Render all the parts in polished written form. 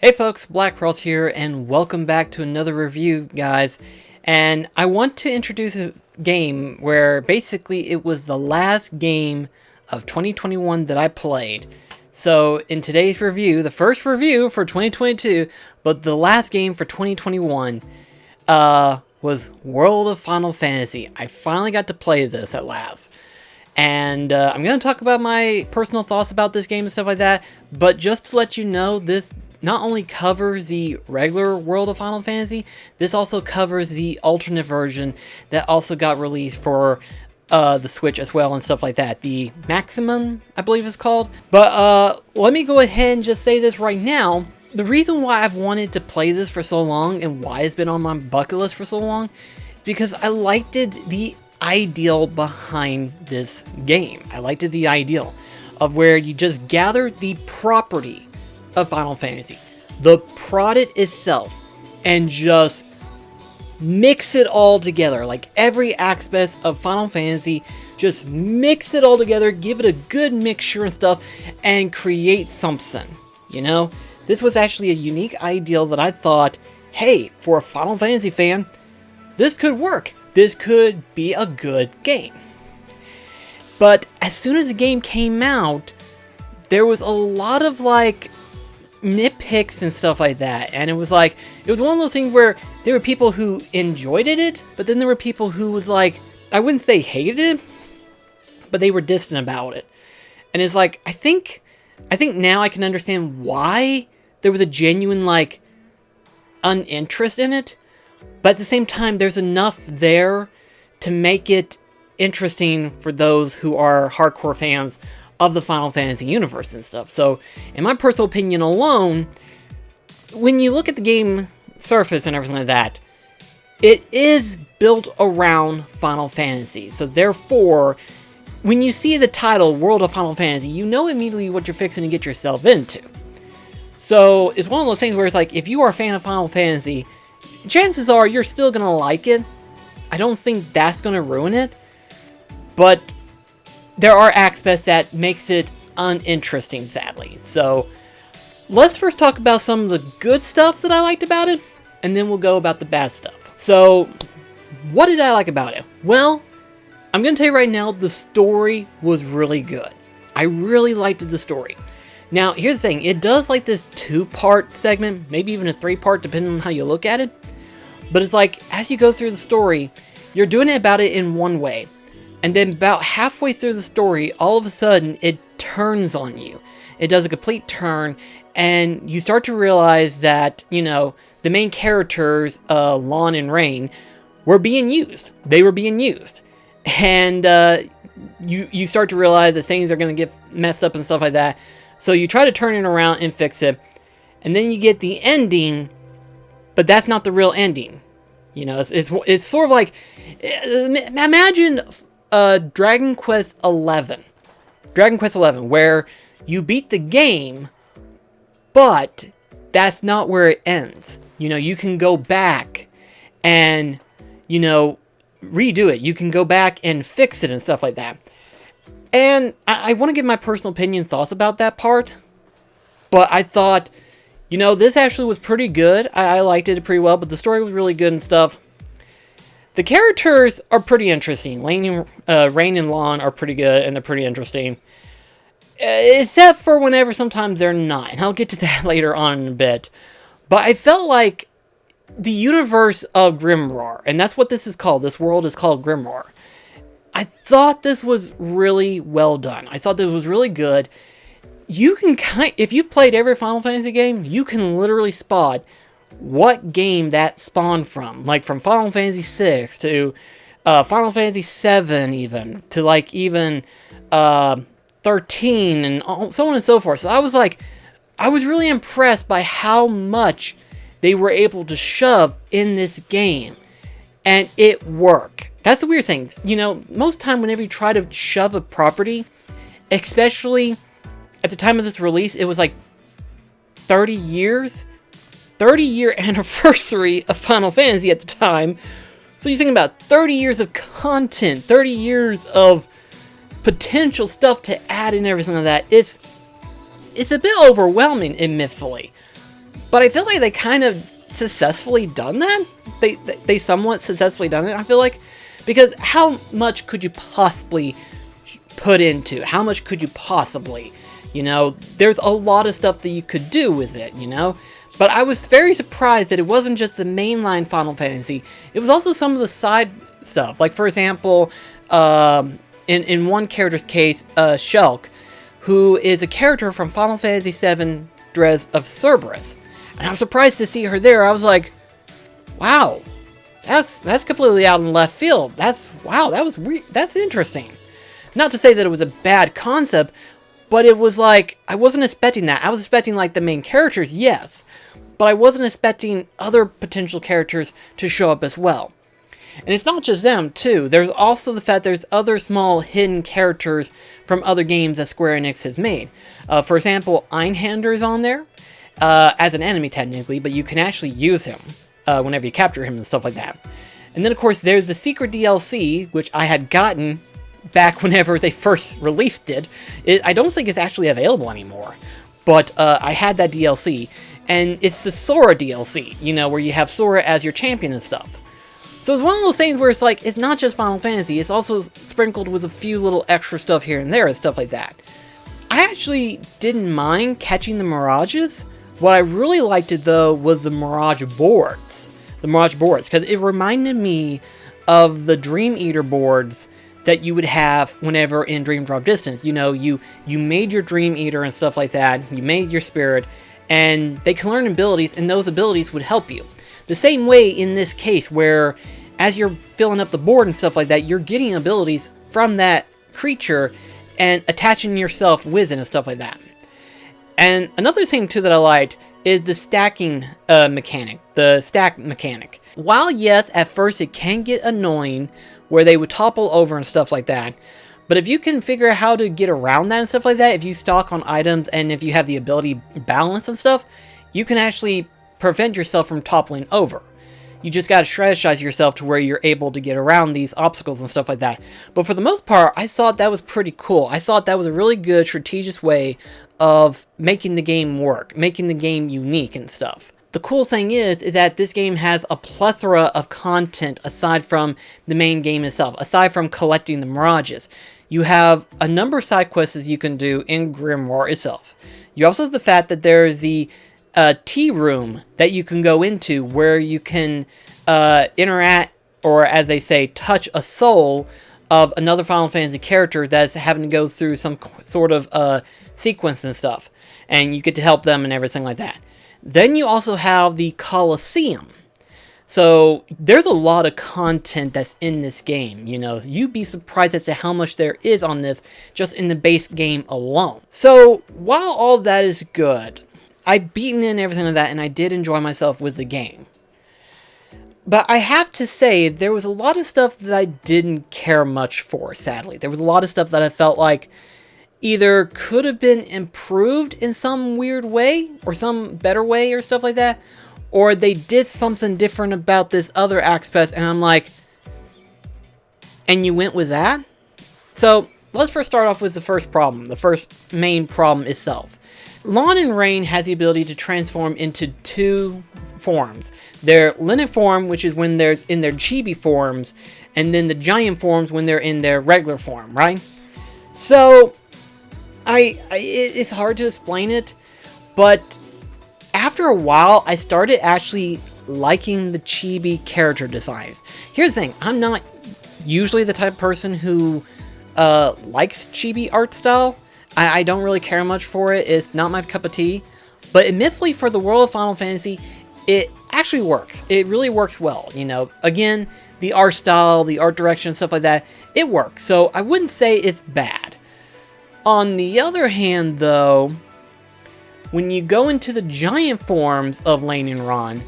Hey folks, BlackCross here, and welcome back to another review, guys. And I want to introduce a game where basically it was the last game of 2021 that I played. So in today's review, the first review for 2022, but the last game for 2021, was World of Final Fantasy. I finally got to play this at last. And I'm going to talk about my personal thoughts about this game and stuff like that, but just to let you know, this not only covers the regular World of Final Fantasy, this also covers the alternate version that also got released for the Switch as well and stuff like that. The Maximum, I believe it's called. But let me go ahead and just say this right now. The reason why I've wanted to play this for so long and why it's been on my bucket list for so long is because I liked the ideal behind this game. I liked the ideal of where you just gather the property of Final Fantasy, the product itself, and just mix it all together. Like every aspect of Final Fantasy, just mix it all together, give it a good mixture and stuff, and create something. You know, this was actually a unique ideal that I thought, hey, for a Final Fantasy fan, this could work. This could be a good game. But as soon as the game came out, there was a lot of like nitpicks and stuff like that, and it was one of those things where there were people who enjoyed it, but then there were people who was like, I wouldn't say hated it, but they were distant about it. And it's like, I think now I can understand why there was a genuine like uninterest in it, but at the same time there's enough there to make it interesting for those who are hardcore fans of the Final Fantasy universe and stuff. So, in my personal opinion alone, when you look at the game surface and everything like that, it is built around Final Fantasy. So therefore, when you see the title, World of Final Fantasy, you know immediately what you're fixing to get yourself into. So, it's one of those things where it's like, if you are a fan of Final Fantasy, chances are you're still going to like it. I don't think that's going to ruin it. But there are aspects that makes it uninteresting, sadly. So, let's first talk about some of the good stuff that I liked about it, and then we'll go about the bad stuff. So, what did I like about it? Well, I'm going to tell you right now, the story was really good. I really liked the story. Now, here's the thing. It does like this 2-part segment, maybe even a 3-part, depending on how you look at it. But it's like, as you go through the story, you're doing it about it in one way. And then about halfway through the story, all of a sudden, it turns on you. It does a complete turn, and you start to realize that, you know, the main characters, Lon and Rain, were being used. They were being used. And you start to realize that things are going to get messed up and stuff like that. So you try to turn it around and fix it. And then you get the ending, but that's not the real ending. You know, it's sort of like, imagine Dragon Quest 11, where you beat the game, but that's not where it ends. You know, you can go back and, you know, redo it. You can go back and fix it and stuff like that. And I want to give my personal opinion thoughts about that part, but I thought, you know, this actually was pretty good. I liked it pretty well, but the story was really good and stuff. The characters are pretty interesting. Rain and Lon are pretty good, and they're pretty interesting. Except for whenever sometimes they're not. And I'll get to that later on in a bit. But I felt like the universe of Grimoire, and that's what this is called. This world is called Grimoire. I thought this was really well done. I thought this was really good. You can if you've played every Final Fantasy game, you can literally spot what game that spawned from. Like from Final Fantasy 6 to Final Fantasy 7 even, to like even 13 and so on and so forth. So I was really impressed by how much they were able to shove in this game. And it worked. That's the weird thing. You know, most time whenever you try to shove a property, especially at the time of this release, it was like 30-year anniversary of Final Fantasy at the time. So you're thinking about 30 years of content, 30 years of potential stuff to add and everything like that. It's a bit overwhelming, admittedly. But I feel like they kind of successfully done that. They somewhat successfully done it, I feel like. Because how much could you possibly put into? How much could you possibly, there's a lot of stuff that you could do with it, But I was very surprised that it wasn't just the mainline Final Fantasy. It was also some of the side stuff. Like, for example, in one character's case, Shulk, who is a character from Final Fantasy VII Dres of Cerberus. And I was surprised to see her there. I was like, wow, that's completely out in left field. That's interesting. Not to say that it was a bad concept, but it was like, I wasn't expecting that. I was expecting, like, the main characters, yes, but I wasn't expecting other potential characters to show up as well. And it's not just them, too. There's also the fact there's other small hidden characters from other games that Square Enix has made. For example, Einhander is on there, as an enemy technically, but you can actually use him whenever you capture him and stuff like that. And then, of course, there's the secret DLC, which I had gotten back whenever they first released it. I don't think it's actually available anymore, but I had that DLC, and it's the Sora DLC, where you have Sora as your champion and stuff. So it's one of those things where it's like, it's not just Final Fantasy, it's also sprinkled with a few little extra stuff here and there and stuff like that. I actually didn't mind catching the Mirages. What I really liked it, though, was the Mirage Boards. The Mirage Boards, because it reminded me of the Dream Eater boards that you would have whenever in Dream Drop Distance. You made your Dream Eater and stuff like that, you made your spirit, and they can learn abilities, and those abilities would help you. The same way in this case, where as you're filling up the board and stuff like that, you're getting abilities from that creature and attaching yourself with it and stuff like that. And another thing, too, that I liked is the stacking mechanic, the stack mechanic. While, yes, at first it can get annoying where they would topple over and stuff like that, but if you can figure out how to get around that and stuff like that, if you stock on items and if you have the ability balance and stuff, you can actually prevent yourself from toppling over. You just gotta strategize yourself to where you're able to get around these obstacles and stuff like that. But for the most part, I thought that was pretty cool. I thought that was a really good strategic way of making the game work, making the game unique and stuff. The cool thing is that this game has a plethora of content aside from the main game itself, aside from collecting the Mirages. You have a number of side quests you can do in Grimoire itself. You also have the fact that there is the tea room that you can go into where you can interact, or as they say, touch a soul of another Final Fantasy character that's having to go through some sort of sequence and stuff. And you get to help them and everything like that. Then you also have the Coliseum. So there's a lot of content that's in this game, You'd be surprised as to how much there is on this just in the base game alone. So while all that is good, I've beaten in everything like that, and I did enjoy myself with the game. But I have to say, there was a lot of stuff that I didn't care much for, sadly. There was a lot of stuff that I felt like either could have been improved in some weird way, or some better way, or stuff like that, or they did something different about this other aspect, and I'm like, and you went with that? So, let's first start off with the first problem, the first main problem itself. Lawn and Rain has the ability to transform into two forms. Their Linnet form, which is when they're in their chibi forms, and then the giant forms when they're in their regular form, right? So, it's hard to explain it, but after a while, I started actually liking the chibi character designs. Here's the thing, I'm not usually the type of person who likes chibi art style. I don't really care much for it. It's not my cup of tea. But admittedly, for the world of Final Fantasy, it actually works. It really works well. Again, the art style, the art direction, stuff like that, it works. So I wouldn't say it's bad. On the other hand, though, when you go into the giant forms of Rain and Lon,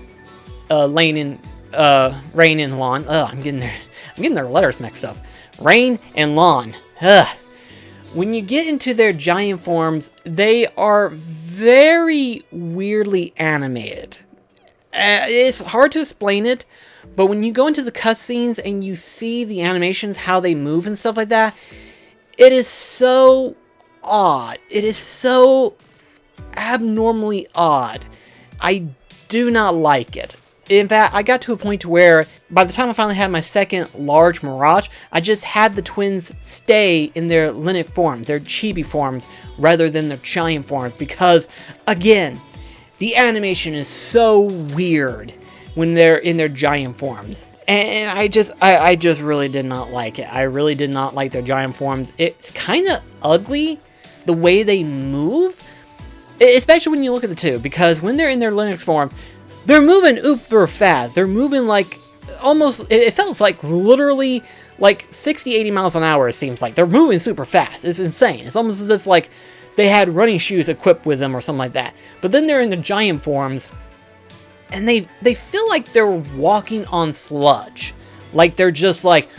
I'm getting their letters mixed up. Rain and Lon. When you get into their giant forms, they are very weirdly animated. It's hard to explain it, but when you go into the cutscenes and you see the animations, how they move and stuff like that, it is so odd. It is so abnormally odd. I do not like it. In fact, I got to a point where by the time I finally had my second large Mirage, I just had the twins stay in their Linux forms, their chibi forms, rather than their giant forms, because, again, the animation is so weird when they're in their giant forms. And I just really did not like it. I really did not like their giant forms. It's kind of ugly, the way they move, especially when you look at the two, because when they're in their Linux forms, they're moving uber fast. They're moving like almost, it felt like literally like 60, 80 miles an hour, it seems like. They're moving super fast. It's insane. It's almost as if like they had running shoes equipped with them or something like that. But then they're in the giant forms, and they feel like they're walking on sludge. Like they're just like,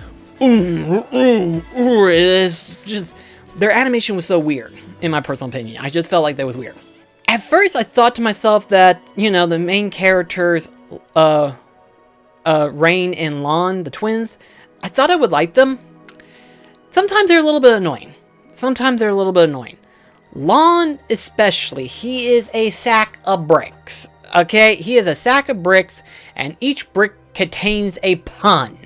it's just, their animation was so weird, in my personal opinion. I just felt like that was weird. At first, I thought to myself that, you know, the main characters, Rain and Lon, the twins, I thought I would like them. Sometimes they're a little bit annoying. Lon, especially, he is a sack of bricks. Okay? He is a sack of bricks, and each brick contains a pun.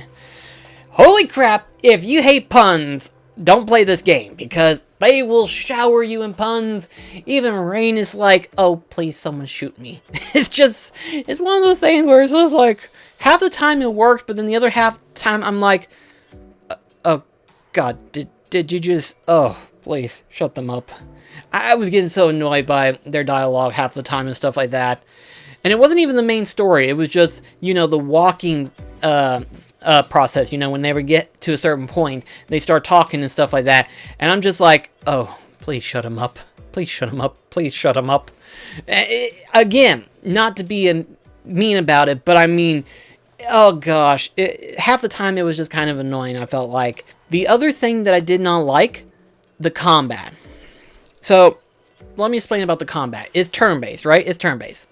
Holy crap, if you hate puns, don't play this game, because they will shower you in puns. Even Rain is like, oh, please, someone shoot me. It's one of those things where it's just like, half the time it works, but then the other half the time I'm like, oh, God, did you just, oh, please, shut them up. I was getting so annoyed by their dialogue half the time and stuff like that. And it wasn't even the main story. It was just, you know, the walking process. You know, when they ever get to a certain point, they start talking and stuff like that. And I'm just like, oh, please shut him up. Please shut him up. Please shut him up. Again, not to be mean about it, but I mean, oh gosh, half the time it was just kind of annoying, I felt like. The other thing that I did not like, the combat. So, let me explain about the combat. It's turn-based, right? It's turn-based.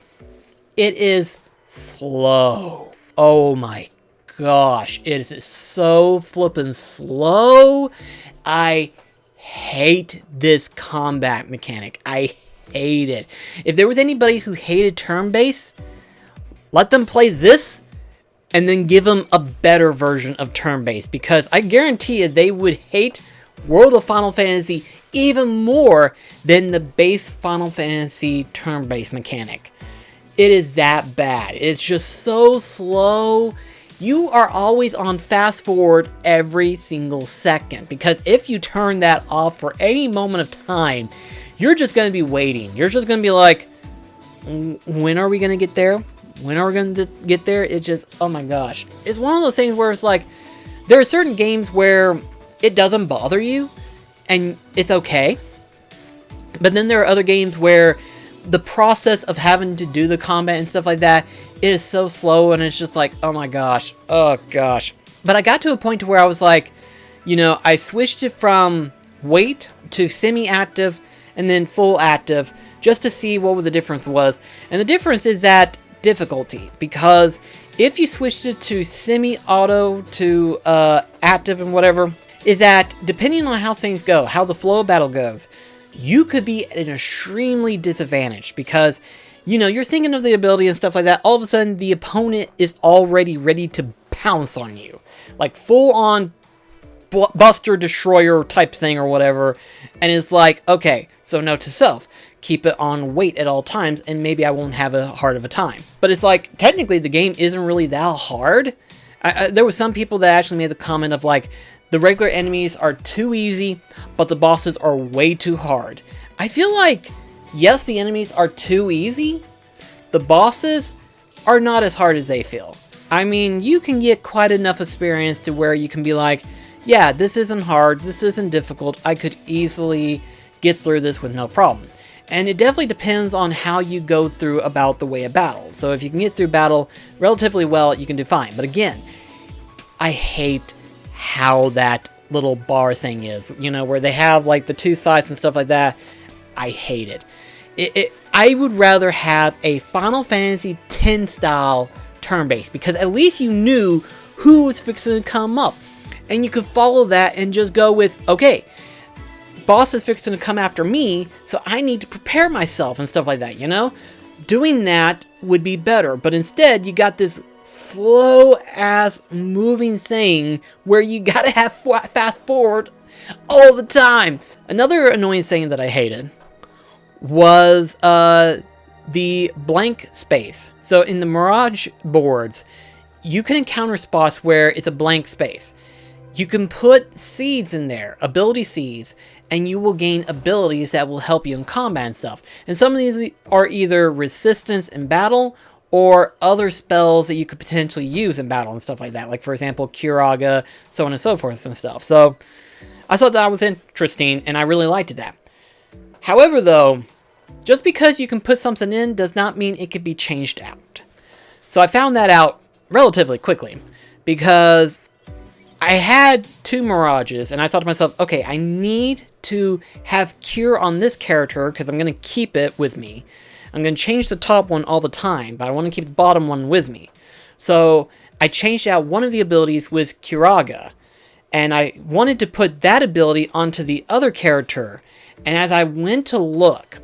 It is slow. Oh my gosh. It is so flippin' slow. I hate this combat mechanic. I hate it. If there was anybody who hated turn-based, let them play this and then give them a better version of turn-based, because I guarantee you they would hate World of Final Fantasy even more than the base Final Fantasy turn-based mechanic. It is that bad. It's just so slow. You are always on fast forward every single second, because if you turn that off for any moment of time, you're just going to be waiting. You're just going to be like, when are we going to get there? When are we going to get there? It's just, oh my gosh. It's one of those things where it's like, there are certain games where it doesn't bother you and it's okay. But then there are other games where the process of having to do the combat and stuff like that, it is so slow, and it's just like, oh my gosh, oh gosh. But I got to a point to where I was like, you know, I switched it from wait to semi-active and then full active just to see what the difference was. And the difference is that difficulty, because if you switched it to semi-auto to active and whatever, is that depending on how things go, how the flow of battle goes, you could be at an extremely disadvantage, because, you know, you're thinking of the ability and stuff like that. All of a sudden, the opponent is already ready to pounce on you. Like, full-on Buster Destroyer type thing or whatever. And it's like, okay, so note to self, keep it on wait at all times, and maybe I won't have a hard of a time. But it's like, technically, the game isn't really that hard. There were some people that actually made the comment of, like, the regular enemies are too easy, but the bosses are way too hard. I feel like, yes, the enemies are too easy. The bosses are not as hard as they feel. I mean, you can get quite enough experience to where you can be like, yeah, this isn't hard, this isn't difficult, I could easily get through this with no problem. And it definitely depends on how you go through about the way of battle. So if you can get through battle relatively well, you can do fine. But again, I hate how that little bar thing is, you know, where they have like the two sides and stuff like that. I hate it. I would rather have a Final Fantasy X style turn-based, because at least you knew who was fixing to come up, and you could follow that and just go with, okay, boss is fixing to come after me, so I need to prepare myself and stuff like that, you know? doing that would be better, but instead you got this slow ass moving thing where you gotta have fast forward all the time. Another annoying thing that I hated was the blank space. So in the Mirage Boards, you can encounter spots where it's a blank space. You can put seeds in there, ability seeds, and you will gain abilities that will help you in combat and stuff. And some of these are either resistance in battle or other spells that you could potentially use in battle and stuff like that. Like, for example, Curaga, so on and so forth and stuff. So I thought that was interesting, and I really liked that. However, though, just because you can put something in does not mean it could be changed out. So I found that out relatively quickly, because I had 2 Mirages, and I thought to myself, okay, I need to have Cure on this character, because I'm going to keep it with me. I'm going to change the top one all the time, but I want to keep the bottom one with me. So I changed out one of the abilities with Curaga, and I wanted to put that ability onto the other character, and as I went to look,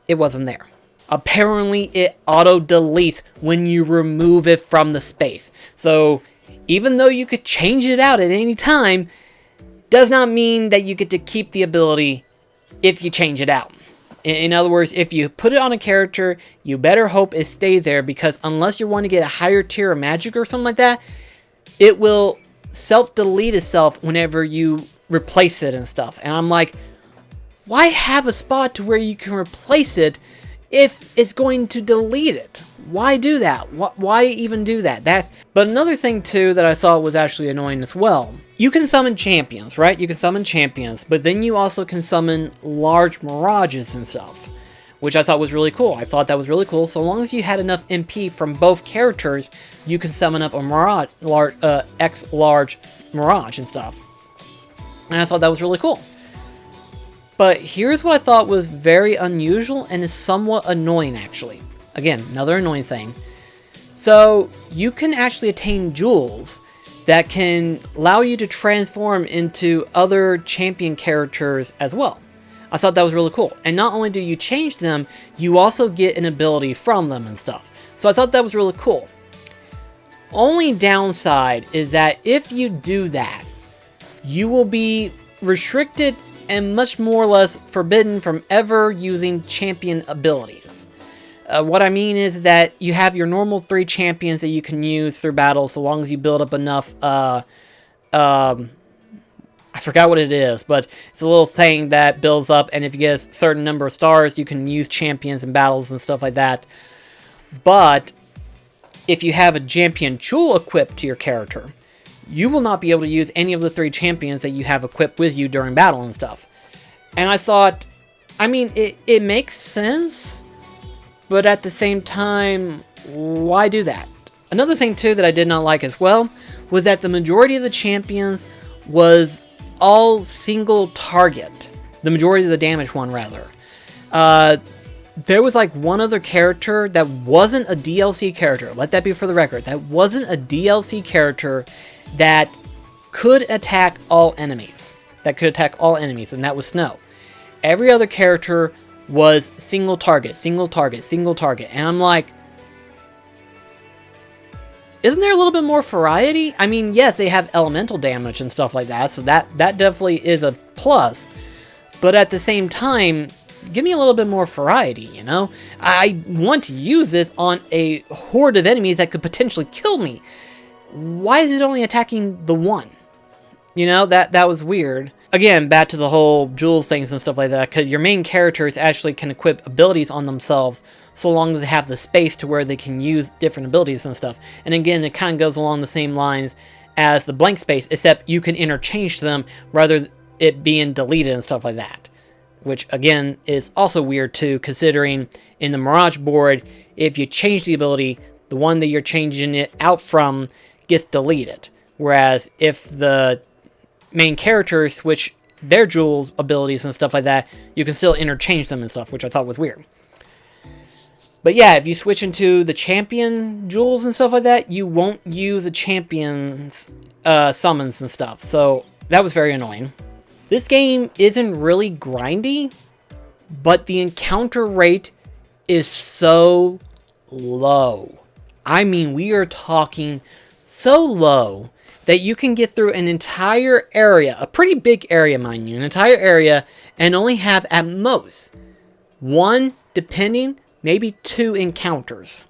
it wasn't there. Apparently, it auto-deletes when you remove it from the space. So even though you could change it out at any time, does not mean that you get to keep the ability if you change it out. In other words, if you put it on a character, you better hope it stays there, because unless you want to get a higher tier of magic or something like that, it will self-delete itself whenever you replace it and stuff. And I'm like, why have a spot to where you can replace it if it's going to delete it? Why do that? Why even do that? But another thing too that I thought was actually annoying as well. You can summon champions, right? You can summon champions, but then you also can summon large mirages and stuff, which I thought was really cool. I thought that was really cool. So long as you had enough MP from both characters, you can summon up a mirage, large mirage and stuff. And I thought that was really cool. But here's what I thought was very unusual and is somewhat annoying, actually. Again, another annoying thing. So you can actually attain jewels that can allow you to transform into other champion characters as well. I thought that was really cool. And not only do you change them, you also get an ability from them and stuff. So I thought that was really cool. Only downside is that if you do that, you will be restricted and much more or less forbidden from ever using champion abilities. What I mean is that you have your normal 3 champions that you can use through battle, so long as you build up enough, I forgot what it is, but it's a little thing that builds up, and if you get a certain number of stars, you can use champions in battles and stuff like that. But if you have a champion jewel equipped to your character, you will not be able to use any of the 3 champions that you have equipped with you during battle and stuff. And I thought, I mean, it makes sense, but at the same time, why do that? Another thing too that I did not like as well was that the majority of the champions was all single target. The majority of the damage one, rather. There was like one other character that wasn't a DLC character. Let that be for the record. That wasn't a DLC character that could attack all enemies. And that was Snow. Every other character was single target. And I'm like, isn't there a little bit more variety? I mean, yes, they have elemental damage and stuff like that, so that definitely is a plus. But at the same time, give me a little bit more variety, you know? I want to use this on a horde of enemies that could potentially kill me. Why is it only attacking the one? You know, that was weird. Again, back to the whole jewels things and stuff like that, because your main characters actually can equip abilities on themselves so long as they have the space to where they can use different abilities and stuff. And again, it kind of goes along the same lines as the blank space, except you can interchange them rather than it being deleted and stuff like that. Which, again, is also weird too, considering in the Mirage board, if you change the ability, the one that you're changing it out from gets deleted. Whereas if the main characters switch their jewels abilities and stuff like that, you can still interchange them and stuff, which I thought was weird. But yeah, if you switch into the champion jewels and stuff like that, you won't use the champion's summons and stuff. So that was very annoying. This game isn't really grindy, but the encounter rate is so low. I mean, we are talking so low that you can get through an entire area, a pretty big area, mind you, an entire area, and only have at most one, depending, maybe two encounters.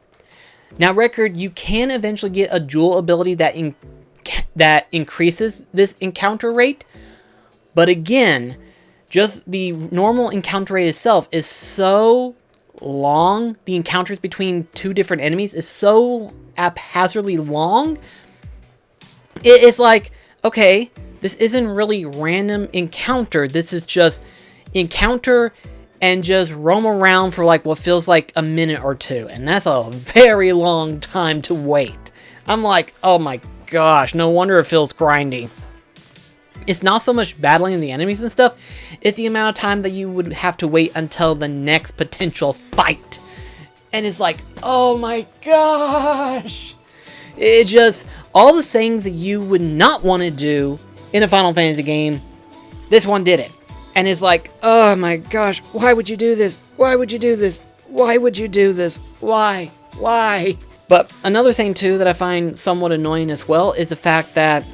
Now, record, you can eventually get a jewel ability that increases this encounter rate, but again, just the normal encounter rate itself is so long. The encounters between two different enemies is so haphazardly long. It's like, okay, this isn't really random encounter. This is just encounter and just roam around for like what feels like a minute or two. And that's a very long time to wait. I'm like, oh my gosh, no wonder it feels grindy. It's not so much battling the enemies and stuff, it's the amount of time that you would have to wait until the next potential fight. And it's like, oh my gosh. It's just all the things that you would not want to do in a Final Fantasy game, this one did it. And it's like, oh my gosh, why would you do this? Why would you do this? Why would you do this? Why? Why? But another thing too that I find somewhat annoying as well is the fact that,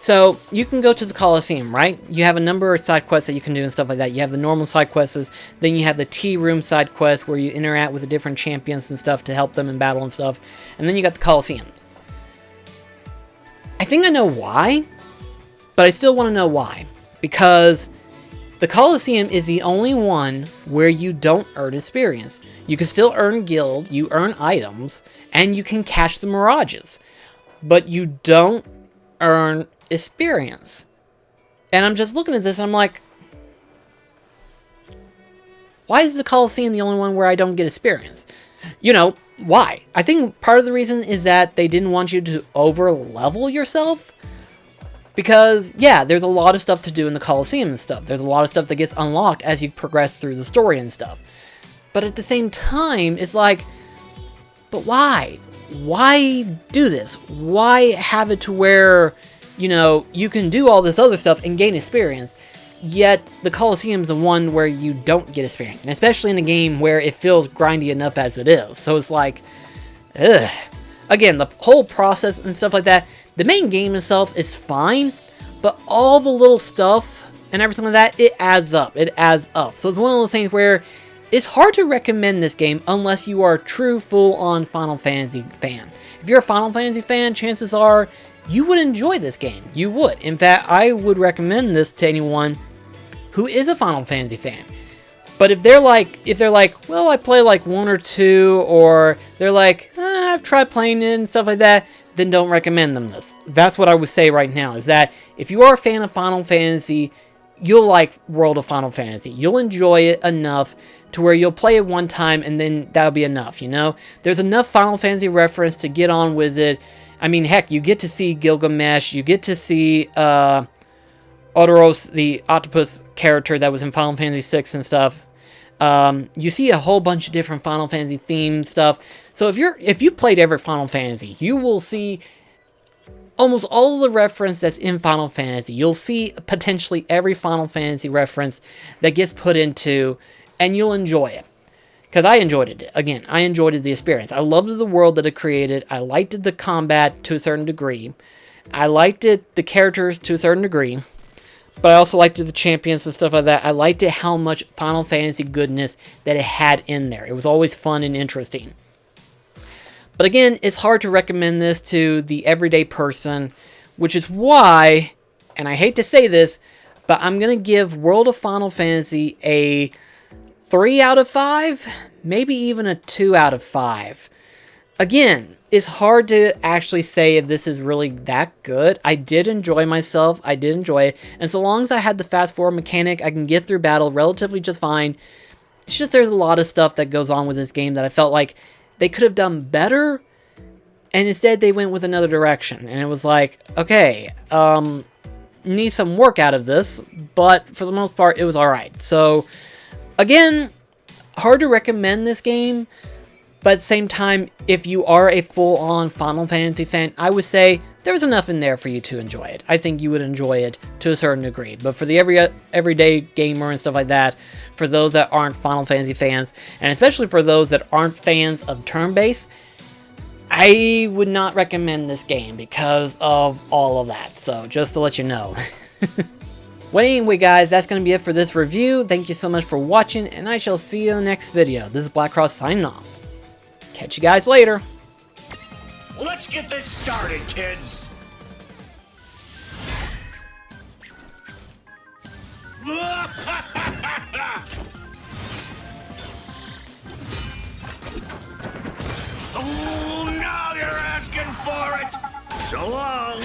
so you can go to the Coliseum, right? You have a number of side quests that you can do and stuff like that. You have the normal side quests, then you have the tea room side quests where you interact with the different champions and stuff to help them in battle and stuff. And then you got the Coliseum. I think I know why, but I still want to know why. Because the Coliseum is the only one where you don't earn experience. You can still earn guild, you earn items, and you can catch the mirages. But you don't earn experience. And I'm just looking at this and I'm like, why is the Coliseum the only one where I don't get experience? You know, why? I think part of the reason is that they didn't want you to over level yourself. Because, yeah, there's a lot of stuff to do in the Coliseum and stuff. There's a lot of stuff that gets unlocked as you progress through the story and stuff. But at the same time, it's like, but why? Why do this? Why have it to where, you know, you can do all this other stuff and gain experience, yet the Coliseum is the one where you don't get experience, and especially in a game where it feels grindy enough as it is. So it's like, ugh. Again, the whole process and stuff like that, the main game itself is fine, but all the little stuff and everything like that, it adds up. It adds up. So it's one of those things where it's hard to recommend this game unless you are a true full-on Final Fantasy fan. If you're a Final Fantasy fan, chances are you would enjoy this game. You would. In fact, I would recommend this to anyone who is a Final Fantasy fan. But if they're like, well, I play like one or two, or they're like, I've tried playing it and stuff like that, then don't recommend them this. That's what I would say right now, is that if you are a fan of Final Fantasy, you'll like World of Final Fantasy. You'll enjoy it enough to where you'll play it one time and then that'll be enough, you know? There's enough Final Fantasy reference to get on with it. I mean, heck, you get to see Gilgamesh, you get to see Odoros, the octopus character that was in Final Fantasy VI and stuff. You see a whole bunch of different Final Fantasy themed stuff. So if you played every Final Fantasy, you will see almost all of the reference that's in Final Fantasy. You'll see potentially every Final Fantasy reference that gets put into, and you'll enjoy it. Because I enjoyed it. Again, I enjoyed the experience. I loved the world that it created. I liked the combat to a certain degree. I liked the characters to a certain degree. But I also liked the champions and stuff like that. I liked it how much Final Fantasy goodness that it had in there. It was always fun and interesting. But again, it's hard to recommend this to the everyday person, which is why, and I hate to say this, but I'm going to give World of Final Fantasy a 3 out of 5, maybe even a 2 out of 5. Again, it's hard to actually say if this is really that good. I did enjoy myself. I did enjoy it. And so long as I had the fast forward mechanic, I can get through battle relatively just fine. It's just there's a lot of stuff that goes on with this game that I felt like they could have done better. And instead they went with another direction. And it was like, okay, need some work out of this. But for the most part, it was alright. So, again, hard to recommend this game. But at the same time, if you are a full-on Final Fantasy fan, I would say there's enough in there for you to enjoy it. I think you would enjoy it to a certain degree. But for the everyday gamer and stuff like that, for those that aren't Final Fantasy fans, and especially for those that aren't fans of turn-based, I would not recommend this game because of all of that. So just to let you know. Well, anyway guys, that's going to be it for this review. Thank you so much for watching, and I shall see you in the next video. This is BlackCross signing off. Catch you guys later. Let's get this started, kids. Oh, now you're asking for it. So long.